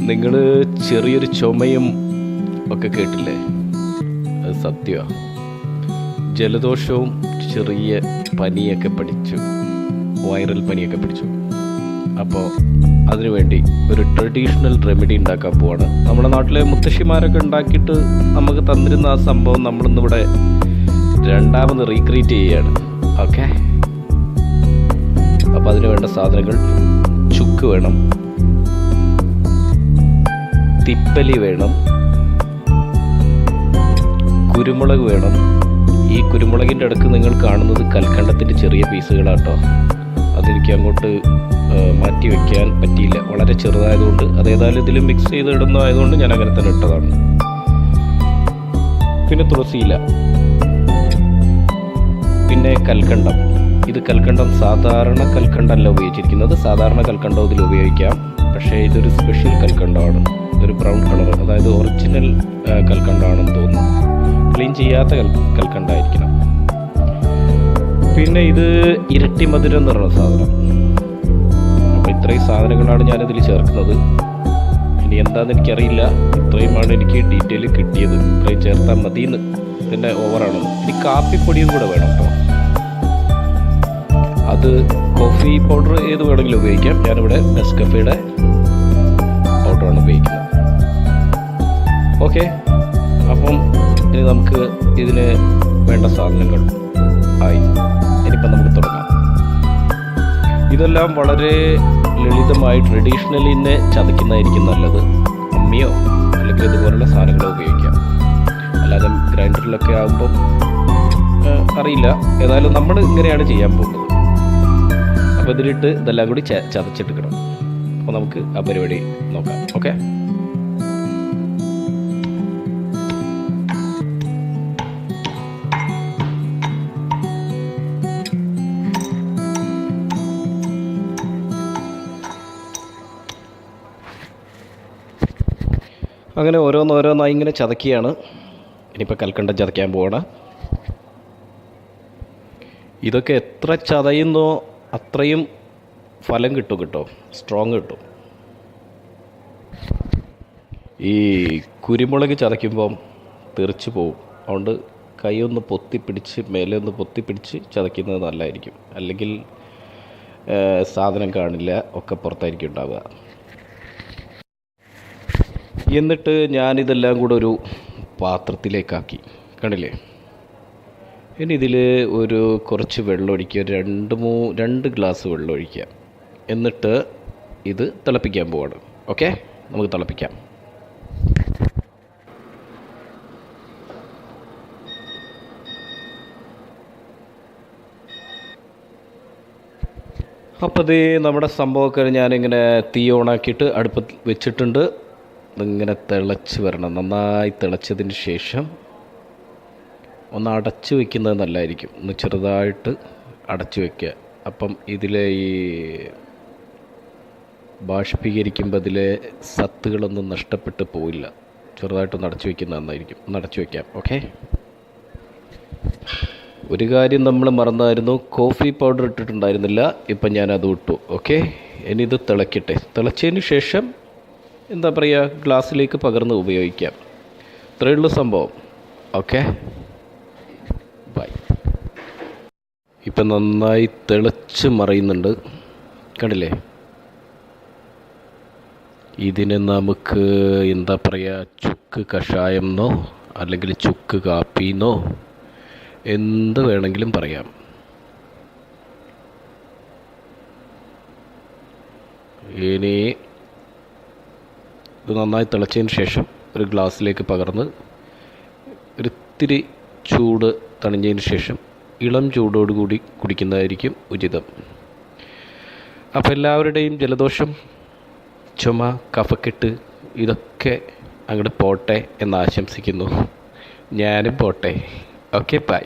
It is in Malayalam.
നിങ്ങൾ ചെറിയൊരു ചുമയും ഒക്കെ കേട്ടില്ലേ? അത് സത്യമാണ്. ജലദോഷവും ചെറിയ പനിയൊക്കെ പിടിച്ചു, വൈറൽ പനിയൊക്കെ പിടിച്ചു. അപ്പോൾ അതിനുവേണ്ടി ഒരു ട്രഡീഷണൽ റെമഡി ഉണ്ടാക്കാൻ പോവാണ്. നമ്മുടെ നാട്ടിലെ മുത്തശ്ശിമാരൊക്കെ ഉണ്ടാക്കിയിട്ട് നമുക്ക് തന്നിരുന്ന ആ സംഭവം നമ്മളിന്നിവിടെ രണ്ടാമത് റീക്രിയേറ്റ് ചെയ്യുകയാണ്. ഓക്കെ, അപ്പോൾ അതിന് വേണ്ട സാധനങ്ങൾ: ചുക്ക് വേണം, തിപ്പലി വേണം, കുരുമുളക് വേണം. ഈ കുരുമുളകിൻ്റെ അടുക്ക് നിങ്ങൾ കാണുന്നത് കൽക്കണ്ടത്തിൻ്റെ ചെറിയ പീസുകളാട്ടോ. അതെനിക്ക് അങ്ങോട്ട് മാറ്റി വയ്ക്കാൻ പറ്റിയില്ല, വളരെ ചെറുതായതുകൊണ്ട്. അതേതായാലും ഇതിൽ മിക്സ് ചെയ്ത് ഇടുന്നതായതുകൊണ്ട് ഞാൻ അങ്ങനെ തന്നെ ഇട്ടതാണ്. പിന്നെ തുളസിയില, പിന്നെ കൽക്കണ്ടം. ഇത് കൽക്കണ്ടം സാധാരണ കൽക്കണ്ടമല്ല ഉപയോഗിച്ചിരിക്കുന്നത്. സാധാരണ കൽക്കണ്ടം ഇതിൽ ഉപയോഗിക്കാം, പക്ഷേ ഇതൊരു സ്പെഷ്യൽ കൽക്കണ്ടമാണ്. ഇതൊരു ബ്രൗൺ കളർ, അതായത് ഒറിജിനൽ കൽക്കണ്ടമാണെന്ന് തോന്നുന്നു. ക്ലീൻ ചെയ്യാത്ത കൽക്കണ്ടമായിരിക്കണം. പിന്നെ ഇത് ഇരട്ടി മധുരം എന്ന് പറയുന്ന സാധനം. അപ്പോൾ ഇത്രയും സാധനങ്ങളാണ് ഞാനിതിൽ ചേർക്കുന്നത്. ഇനി എന്താണെന്ന് എനിക്കറിയില്ല, ഇത്രയുമാണ് എനിക്ക് ഡീറ്റെയിൽ കിട്ടിയത്. ഇത്രയും ചേർത്താൽ മതിയെന്ന്. ഇതിൻ്റെ ഓവറാണ്. ഇനി കാപ്പിപ്പൊടിയും കൂടെ വേണം കേട്ടോ. അത് കോഫി പൗഡർ ഏത് വേണമെങ്കിലും ഉപയോഗിക്കാം. ഞാനിവിടെ നെസ്കഫയുടെ പൗഡറാണ് ഉപയോഗിക്കുന്നത്. ഓക്കെ, അപ്പം ഇനി നമുക്ക് ഇതിന് വേണ്ട സാധനങ്ങൾ ആയി. ഇനിയിപ്പം നമുക്ക് തുടങ്ങാം. ഇതെല്ലാം വളരെ ലളിതമായി ട്രഡീഷണലി തന്നെ ചതയ്ക്കുന്നതായിരിക്കും നല്ലത്. അമ്മിയോ അല്ലെങ്കിൽ ഇതുപോലുള്ള സാധനങ്ങളോ ഉപയോഗിക്കാം. അല്ലാതെ ഗ്രൈൻഡറിലൊക്കെ ആകുമ്പം അറിയില്ല. ഏതായാലും നമ്മൾ ഇങ്ങനെയാണ് ചെയ്യാൻ പോകുന്നത്. അപ്പോൾ ഇതിലിട്ട് ഇതെല്ലാം കൂടി ചതച്ചെടുക്കണം. അപ്പോൾ നമുക്ക് ആ പരിപാടി നോക്കാം. ഓക്കെ, അങ്ങനെ ഓരോന്നോരോന്നായി ഇങ്ങനെ ചതക്കിയാണ്. ഇനിയിപ്പോൾ കൽക്കണ്ടം ചതയ്ക്കാൻ പോവാണ്. ഇതൊക്കെ എത്ര ചതയുന്നോ അത്രയും ഫലം കിട്ടും കേട്ടോ, സ്ട്രോങ് കിട്ടും. ഈ കുരുമുളക് ചതയ്ക്കുമ്പം തെറിച്ച് പോവും. അതുകൊണ്ട് കൈ ഒന്ന് പൊത്തിപ്പിടിച്ച്, മേലെ ഒന്ന് പൊത്തിപ്പിടിച്ച് ചതയ്ക്കുന്നത് നല്ലതായിരിക്കും. അല്ലെങ്കിൽ സാധനം കാണില്ല, ഒക്കെ പുറത്തായിരിക്കും ഉണ്ടാവുക. എന്നിട്ട് ഞാനിതെല്ലാം കൂടെ ഒരു പാത്രത്തിലേക്കാക്കി. കണ്ടില്ലേ? ഇനി ഇതിൽ ഒരു കുറച്ച് വെള്ളം ഒഴിക്കുക. രണ്ട് ഗ്ലാസ് വെള്ളം ഒഴിക്കുക. എന്നിട്ട് ഇത് തിളപ്പിക്കാൻ പോവാണ്. ഓക്കെ, നമുക്ക് തിളപ്പിക്കാം. അപ്പോൾ ഇത് നമ്മുടെ സംഭവമൊക്കെ ഞാനിങ്ങനെ തീ ഓണാക്കിയിട്ട് അടുപ്പത്ത് വെച്ചിട്ടുണ്ട്. ഇതിങ്ങനെ തിളച്ച് വരണം. നന്നായി തിളച്ചതിന് ശേഷം ഒന്ന് അടച്ച് വയ്ക്കുന്നത് നല്ലതായിരിക്കും. ഒന്ന് ചെറുതായിട്ട് അടച്ച് വയ്ക്കുക. അപ്പം ഇതിലെ ഈ ബാഷ്പീകരിക്കുമ്പോൾ ഇതിലെ സത്തുകളൊന്നും നഷ്ടപ്പെട്ട് പോയില്ല. ചെറുതായിട്ടൊന്ന് അടച്ച് വയ്ക്കുന്നത് നന്നായിരിക്കും. ഒന്ന് അടച്ച് വയ്ക്കാം. ഓക്കെ, ഒരു കാര്യം നമ്മൾ മറന്നായിരുന്നു, കോഫി പൗഡർ ഇട്ടിട്ടുണ്ടായിരുന്നില്ല. ഇപ്പം ഞാനത് ഇട്ടു. ഓക്കെ, ഇനി ഇത് തിളയ്ക്കട്ടെ. തിളച്ചതിന് ശേഷം എന്താ പറയുക, ഗ്ലാസ്സിലേക്ക് പകർന്ന് ഉപയോഗിക്കാം. ഇത്രയേ ഉള്ളൂ സംഭവം. Okay, bye. ഇപ്പം നന്നായി തിളച്ച് മറയുന്നുണ്ട്. കണ്ടില്ലേ? ഇതിന് നമുക്ക് എന്താ പറയുക, ചുക്ക് കഷായം എന്നോ അല്ലെങ്കിൽ ചുക്ക് കാപ്പിന്നോ എന്ത് വേണമെങ്കിലും പറയാം. ഇനി ഇത് നന്നായി തിളച്ചതിന് ശേഷം ഒരു ഗ്ലാസ്സിലേക്ക് പകർന്ന് ഒരിത്തിരി ചൂട് തണിഞ്ഞതിന് ശേഷം ഇളം ചൂടോടുകൂടി കുടിക്കുന്നതായിരിക്കും ഉചിതം. അപ്പോൾ എല്ലാവരുടെയും ജലദോഷം, ചുമ, കഫക്കെട്ട് ഇതൊക്കെ അങ്ങോട്ട് പോട്ടെ എന്ന് ആശംസിക്കുന്നു. ഞാനും പോട്ടെ. Okay, by.